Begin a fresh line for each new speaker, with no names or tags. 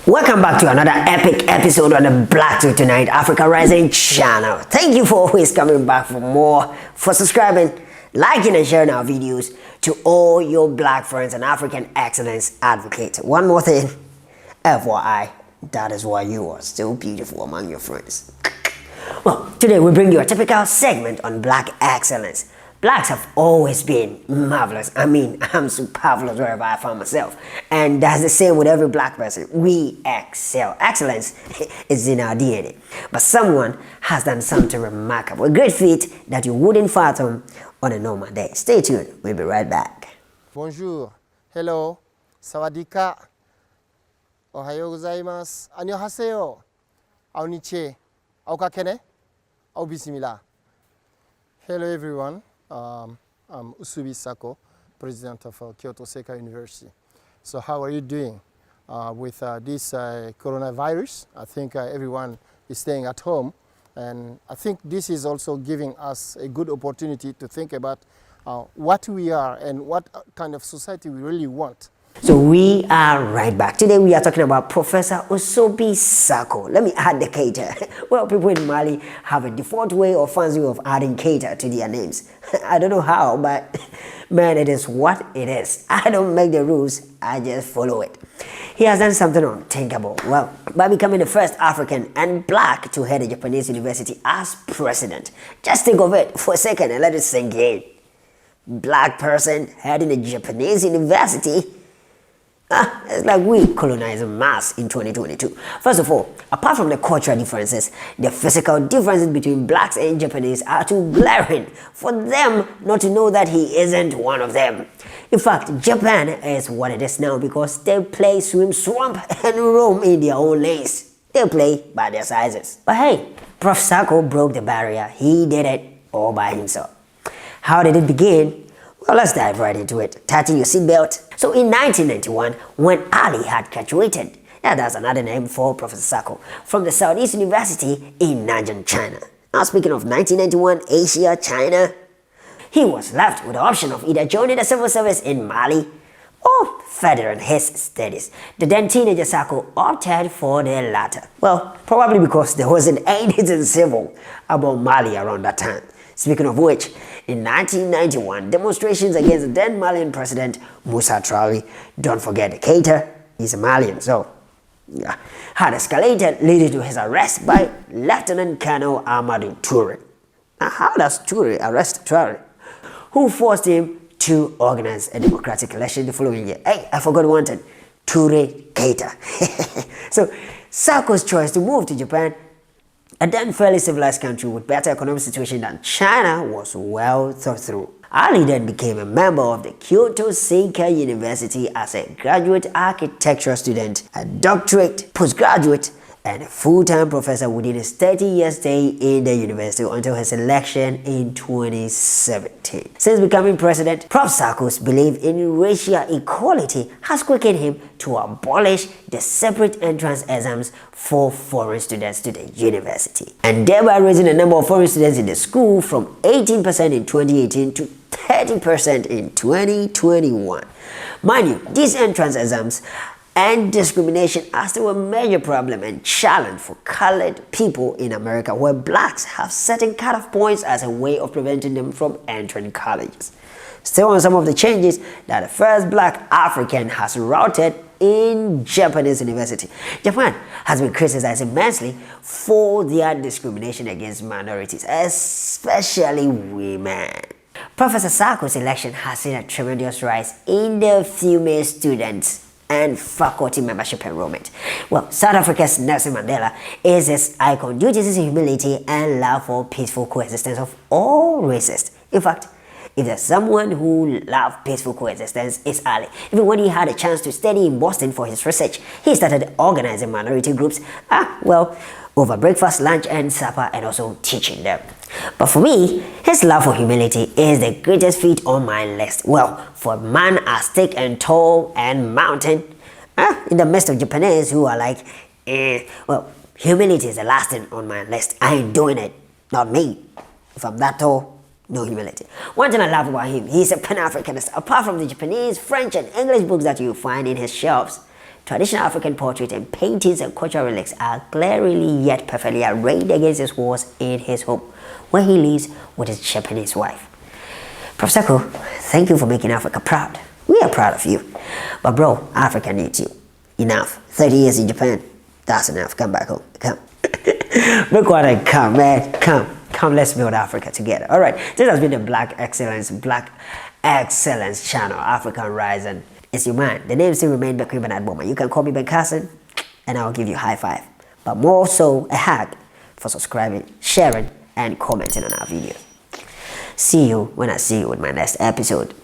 Welcome back to another epic episode on the bwt-Africa Rising channel. Thank you for always coming back for more, for subscribing, liking and sharing our videos to all your black friends and African excellence advocates. One more thing, FYI, that is why you are still beautiful among your friends. Well, today we bring you a typical segment on black excellence. Blacks have always been marvelous. I mean, I'm superfluous wherever I find myself. And that's the same with every black person. We excel. Excellence is in our DNA. But someone has done something remarkable, a great feat that you wouldn't fathom on a normal day. Stay tuned. We'll be right back.
Bonjour. Hello. Sawadika. Ohayo gozaimasu. Annyeonghaseyo. Aoniche. Aokakene. Aobisimila. Hello everyone. I'm Oussouby Sacko, president of Kyoto Seiko University. So how are you doing with this coronavirus? I think everyone is staying at home, and I think this is also giving us a good opportunity to think about what we are and what kind of society we really want.
So we are right back. Today we are talking about Professor Oussouby Sacko. Let me add the cater. Well, people in Mali have a default way or fancy way of adding cater to their names. I don't know how, but man, it is what it is. I don't make the rules, I just follow it. He has done something unthinkable. Well, by becoming the first African and black to head a Japanese university as president. Just think of it for a second and let it sink in. Black person heading a Japanese university. It's like we colonizing Mars in 2022. First of all, apart from the cultural differences, the physical differences between blacks and Japanese are too glaring for them not to know that he isn't one of them. In fact, Japan is what it is now because they play swim, swamp, and roam in their own lanes. They play by their sizes. But hey, Prof. Sacko broke the barrier. He did it all by himself. How did it begin? Well, let's dive right into it. Tighten your seatbelt. So in 1991, when Ali had graduated, that's another name for Professor Sacko, from the Southeast University in Nanjing, China. Now speaking of 1991, Asia, China, he was left with the option of either joining the civil service in Mali or furthering his studies. The then teenager Sacko opted for the latter. Well, probably because there wasn't anything civil about Mali around that time. Speaking of which, in 1991, demonstrations against the then Malian president, Moussa Traoré, don't forget the cater, he's a Malian, so yeah, had escalated, leading to his arrest by Lieutenant Colonel Amadou Touré. Now, how does Touré arrest Traoré? Who forced him to organize a democratic election the following year? Hey, I forgot one thing, Touré cater. So, Sacko's choice to move to Japan, a then fairly civilized country with better economic situation than China, was well thought through. Ali then became a member of the Kyoto Seiko University as a graduate architecture student, a doctorate, postgraduate, and a full-time professor within his 30-year stay in the university until his election in 2017. Since becoming president, Prof. Sacko's belief in racial equality has quickened him to abolish the separate entrance exams for foreign students to the university, and thereby raising the number of foreign students in the school from 18% in 2018 to 30% in 2021. Mind you, these entrance exams and discrimination are still a major problem and challenge for colored people in America, where blacks have certain cutoff points as a way of preventing them from entering colleges. Still on some of the changes that the first black African has routed in Japanese university. Japan has been criticized immensely for their discrimination against minorities, especially women. Professor Sacko's election has seen a tremendous rise in the female students and faculty membership enrollment. Well, South Africa's Nelson Mandela is his icon due to his humility and love for peaceful coexistence of all races. In fact, if there's someone who loves peaceful coexistence, it's Ali. Even when he had a chance to study in Boston for his research, he started organizing minority groups, over breakfast, lunch, and supper, and also teaching them. But for me, his love for humility is the greatest feat on my list. Well, for a man as thick and tall and mountain, in the midst of Japanese who are like, well, humility is the last thing on my list. I ain't doing it. Not me. If I'm that tall, no humility. One thing I love about him, he's a Pan-Africanist. Apart from the Japanese, French, and English books that you find in his shelves, Traditional African portraits and paintings and cultural relics are glaringly yet perfectly arrayed against his walls in his home, where he lives with his Japanese wife. Prof. Sacko, thank you for making Africa proud. We are proud of you. But bro, Africa needs you. Enough. 30 years in Japan. That's enough. Come back home. Come. Look what I come, man. Come, let's build Africa together. All right. This has been the Black Excellence channel, African Rising. It's your man. The name still remains Bekwin Bernard Bowman. You can call me Ben Carson, and I'll give you a high five. But more so, a hug for subscribing, sharing, and commenting on our videos. See you when I see you with my next episode.